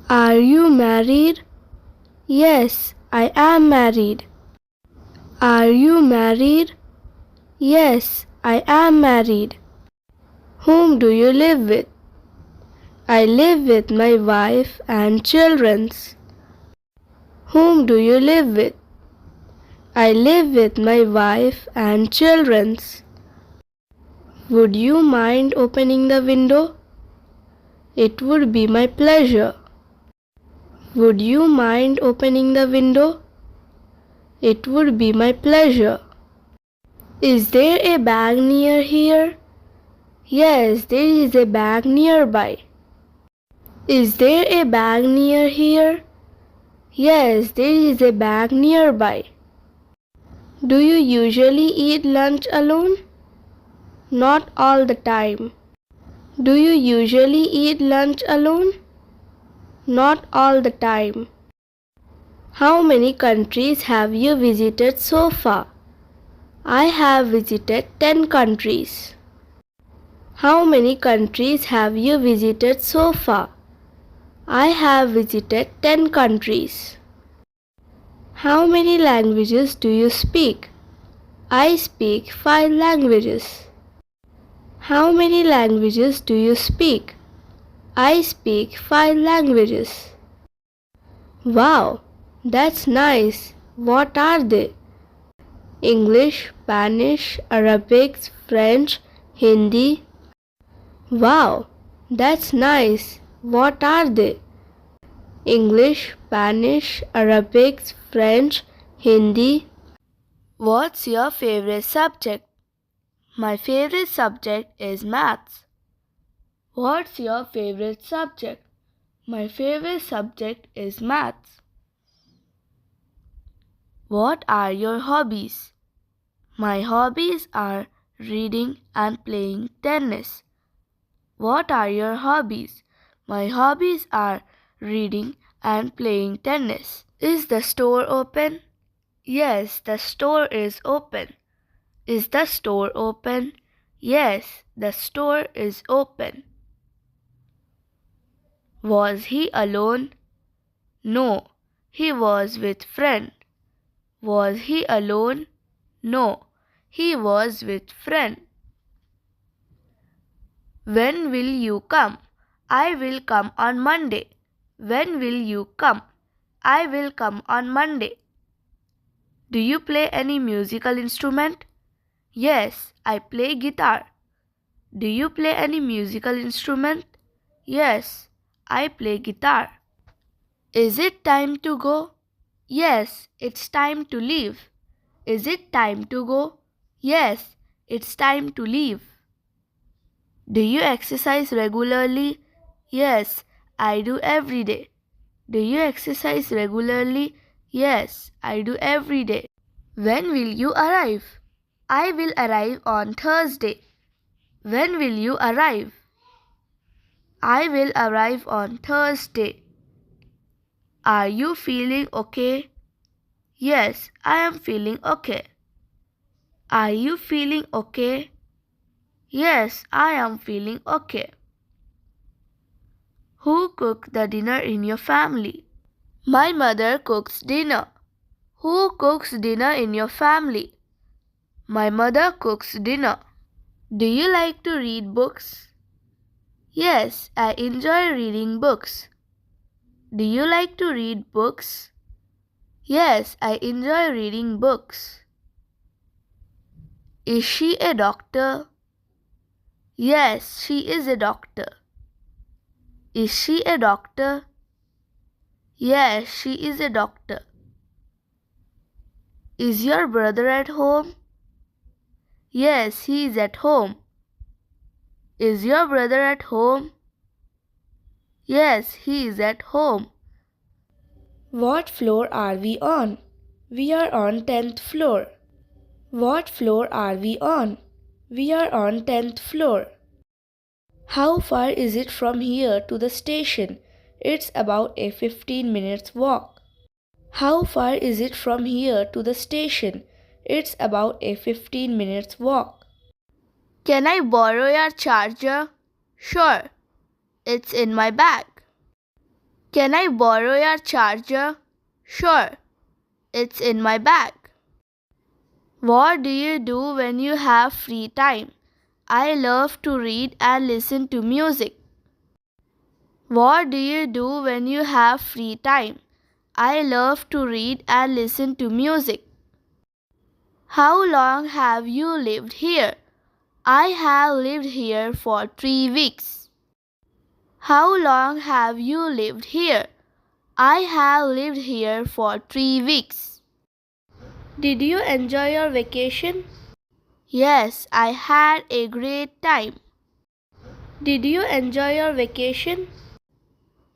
Are you married? Yes, I am married. Are you married? Yes, I am married. Whom do you live with? I live with my wife and children. Whom do you live with? I live with my wife and children. Would you mind opening the window? It would be my pleasure. Would you mind opening the window? It would be my pleasure. Is there a bag near here? Yes, there is a bag nearby. Is there a bag near here? Yes, there is a bag nearby. Do you usually eat lunch alone? Not all the time. Do you usually eat lunch alone? Not all the time. How many countries have you visited so far? I have visited 10 countries. How many countries have you visited so far? I have visited 10 countries. How many languages do you speak? I speak 5 languages. How many languages do you speak? I speak 5 languages. Wow, that's nice. What are they? English, Spanish, Arabic, French, Hindi. Wow, that's nice. What are they? English, Spanish, Arabic, French, Hindi. What's your favorite subject? My favorite subject is maths. What's your favorite subject? My favorite subject is maths. What are your hobbies? My hobbies are reading and playing tennis. What are your hobbies? My hobbies are reading and playing tennis. Is the store open? Yes, the store is open. Is the store open? Yes, the store is open. Was he alone? No, he was with friend. Was he alone? No, he was with friend. When will you come? I will come on Monday. When will you come? I will come on Monday. Do you play any musical instrument? Yes, I play guitar. Do you play any musical instrument? Yes, I play guitar. Is it time to go? Yes, it's time to leave. Is it time to go? Yes, it's time to leave. Do you exercise regularly? Yes, I do every day. Do you exercise regularly? Yes, I do every day. When will you arrive? I will arrive on Thursday. When will you arrive? I will arrive on Thursday. Are you feeling okay? Yes, I am feeling okay. Are you feeling okay? Yes, I am feeling okay. Who cooked the dinner in your family? My mother cooks dinner. Who cooks dinner in your family? My mother cooks dinner. Do you like to read books? Yes, I enjoy reading books. Do you like to read books? Yes, I enjoy reading books. Is she a doctor? Yes, she is a doctor. Is she a doctor? Yes, she is a doctor. Is your brother at home? Yes, he is at home. Is your brother at home? Yes, he is at home. What floor are we on? We are on 10th floor. What floor are we on? We are on 10th floor. How far is it from here to the station? It's about a 15 minutes walk. How far is it from here to the station? It's about a 15 minutes walk. Can I borrow your charger? Sure. It's in my bag. Can I borrow your charger? Sure, it's in my bag. What do you do when you have free time? I love to read and listen to music. What do you do when you have free time? I love to read and listen to music. How long have you lived here? I have lived here for 3 weeks. How long have you lived here? I have lived here for 3 weeks. Did you enjoy your vacation? Yes, I had a great time. Did you enjoy your vacation?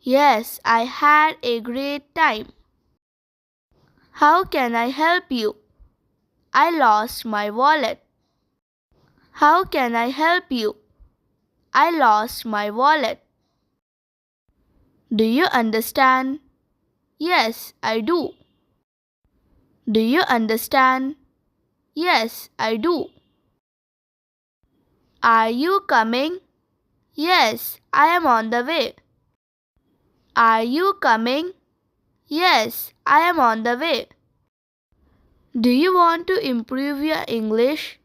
Yes, I had a great time. How can I help you? I lost my wallet. How can I help you? I lost my wallet. Do you understand? Yes, I do. Do you understand? Yes, I do. Are you coming? Yes, I am on the way. Are you coming? Yes, I am on the way. Do you want to improve your English?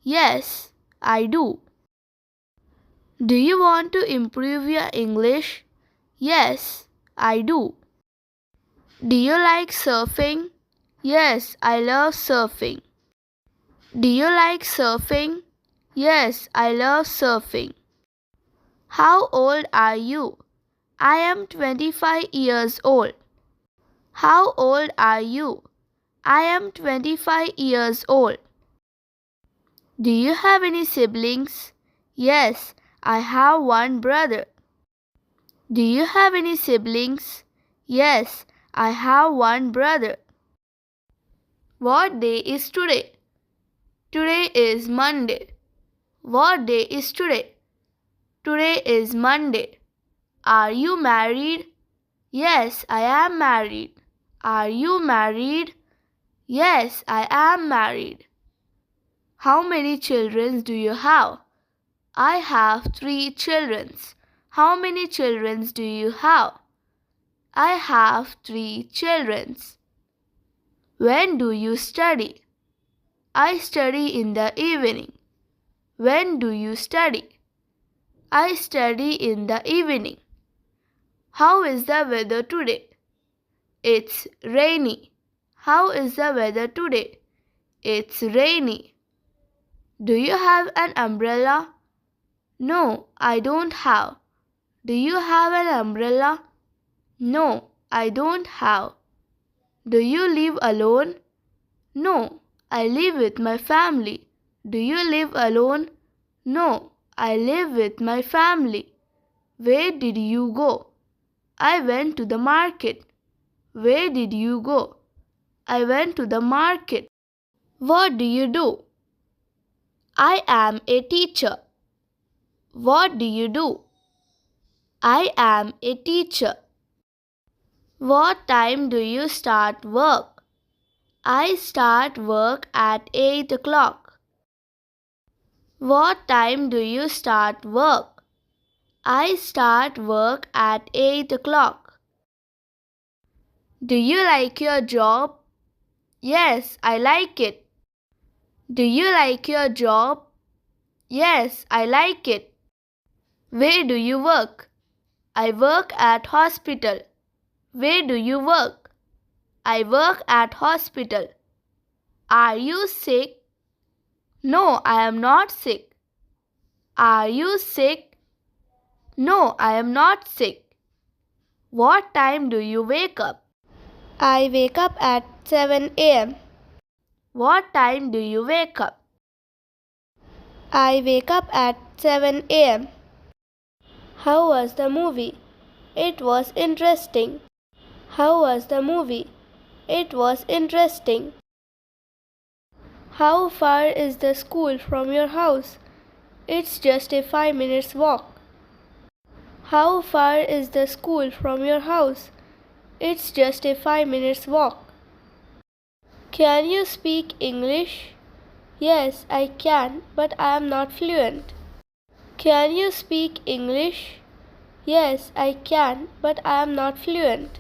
Yes, I do. Do you want to improve your English? Yes, I do. Do you like surfing? Yes, I love surfing. Do you like surfing? Yes, I love surfing. How old are you? I am 25 years old. How old are you? I am 25 years old. Do you have any siblings? Yes, I have one brother. Do you have any siblings? Yes, I have one brother. What day is today? Today is Monday. What day is today? Today is Monday. Are you married? Yes, I am married. Are you married? Yes, I am married. How many children do you have? I have 3 children. How many children do you have? I have 3 children. When do you study? I study in the evening. When do you study? I study in the evening. How is the weather today? It's rainy. How is the weather today? It's rainy. Do you have an umbrella? No, I don't have. Do you have an umbrella? No, I don't have. Do you live alone? No, I live with my family. Do you live alone? No, I live with my family. Where did you go? I went to the market. Where did you go? I went to the market. What do you do? I am a teacher. What do you do? I am a teacher. What time do you start work? I start work at 8 o'clock. What time do you start work? I start work at 8 o'clock. Do you like your job? Yes, I like it. Do you like your job? Yes, I like it. Where do you work? I work at hospital. Where do you work? I work at hospital. Are you sick? No, I am not sick. Are you sick? No, I am not sick. What time do you wake up? I wake up at 7 a.m. What time do you wake up? I wake up at 7 a.m. How was the movie? It was interesting. How was the movie? It was interesting. How far is the school from your house? It's just a 5 minutes walk. How far is the school from your house? It's just a 5 minutes walk. Can you speak English? Yes, I can, but I am not fluent. Can you speak English? Yes, I can, but I am not fluent.